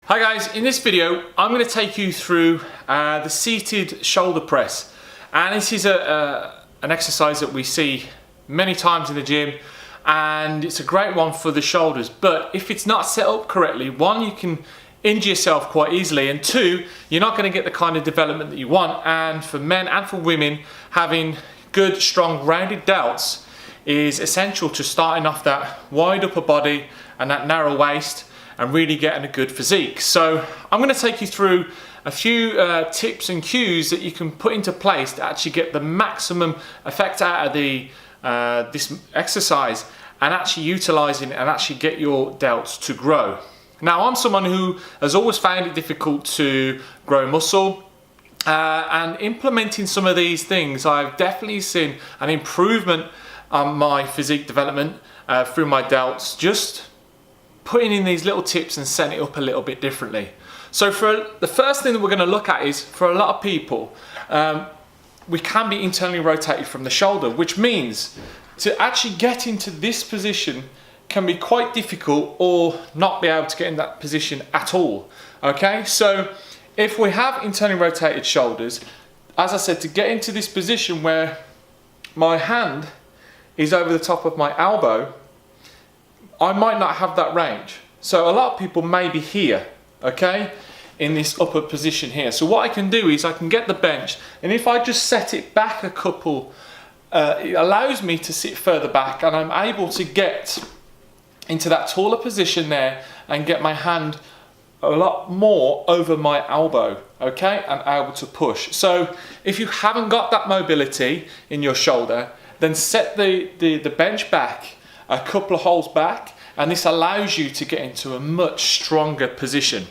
Hi guys, in this video I'm going to take you through the seated shoulder press, and this is an exercise that we see many times in the gym, and it's a great one for the shoulders. But if it's not set up correctly, one, you can injure yourself quite easily, and two, you're not going to get the kind of development that you want. And for men and for women, having good, strong, rounded delts is essential to starting off that wide upper body and that narrow waist and really getting a good physique. So I'm going to take you through a few tips and cues that you can put into place to actually get the maximum effect out of this exercise, and actually utilizing it and actually get your delts to grow. Now, I'm someone who has always found it difficult to grow muscle, and implementing some of these things, I've definitely seen an improvement on my physique development through my delts, just putting in these little tips and setting it up a little bit differently. So for the first thing that we're going to look at is, for a lot of people, we can be internally rotated from the shoulder, which means to actually get into this position can be quite difficult, or not be able to get in that position at all. Okay, so if we have internally rotated shoulders, as I said, to get into this position where my hand is over the top of my elbow, I might not have that range. So a lot of people may be here, okay, in this upper position here. So what I can do is I can get the bench, and if I just set it back a couple, it allows me to sit further back, and I'm able to get into that taller position there and get my hand a lot more over my elbow, okay, and able to push. So if you haven't got that mobility in your shoulder, then set the bench back a couple of holes back, and this allows you to get into a much stronger position.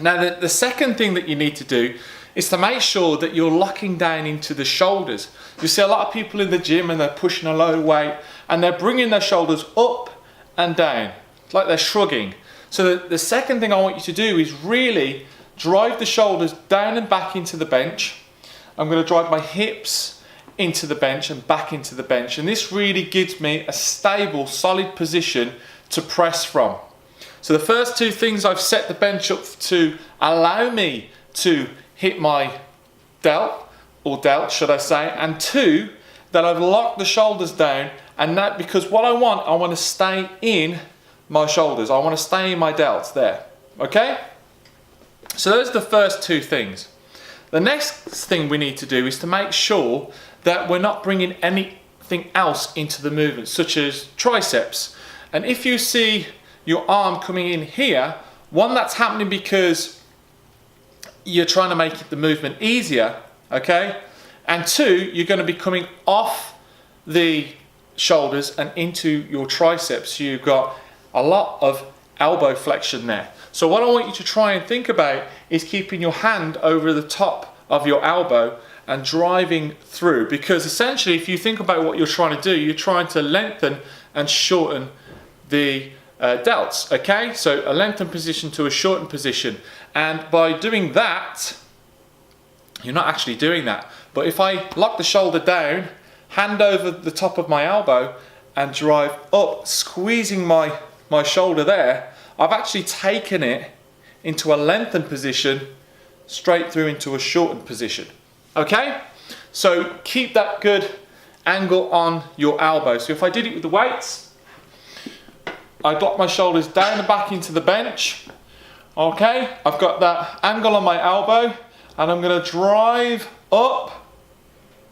Now, the second thing that you need to do is to make sure that you're locking down into the shoulders. You see a lot of people in the gym and they're pushing a low weight and they're bringing their shoulders up and down. It's like they're shrugging. So the second thing I want you to do is really drive the shoulders down and back into the bench. I'm going to drive my hips into the bench and back into the bench, and this really gives me a stable, solid position to press from. So the first two things, I've set the bench up to allow me to hit my delt, or delt should I say, and two, that I've locked the shoulders down, and that because what I want to stay in my shoulders, I want to stay in my delts there, okay? So those are the first two things. The next thing we need to do is to make sure that we're not bringing anything else into the movement, such as triceps. And if you see your arm coming in here, one, that's happening because you're trying to make the movement easier, okay? And two, you're going to be coming off the shoulders and into your triceps. So you've got a lot of elbow flexion there. So what I want you to try and think about is keeping your hand over the top of your elbow and driving through, because essentially if you think about what you're trying to do, you're trying to lengthen and shorten the delts, okay? So a lengthened position to a shortened position, and by doing that, you're not actually doing that. But if I lock the shoulder down, hand over the top of my elbow and drive up, squeezing my shoulder there, I've actually taken it into a lengthened position straight through into a shortened position. Okay, so keep that good angle on your elbow. So if I did it with the weights, I got my shoulders down and back into the bench. Okay, I've got that angle on my elbow, and I'm going to drive up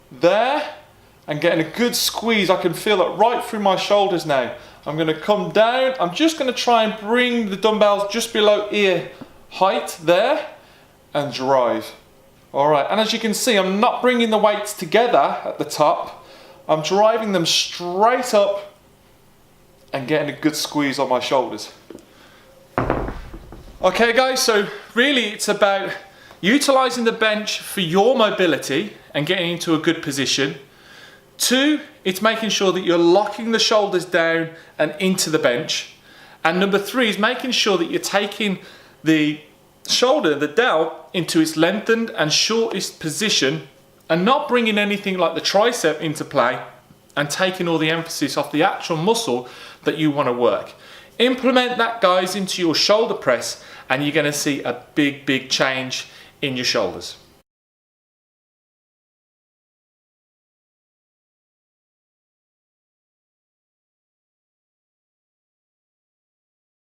there and getting a good squeeze. I can feel it right through my shoulders now. I'm going to come down. I'm just going to try and bring the dumbbells just below ear height there and drive. All right, and as you can see, I'm not bringing the weights together at the top. I'm driving them straight up and getting a good squeeze on my shoulders. Okay guys, so really it's about utilizing the bench for your mobility and getting into a good position. Two, it's making sure that you're locking the shoulders down and into the bench. And number three is making sure that you're taking the shoulder, the delt, into its lengthened and shortest position, and not bringing anything like the tricep into play and taking all the emphasis off the actual muscle that you want to work. Implement that, guys, into your shoulder press and you're going to see a big change in your shoulders.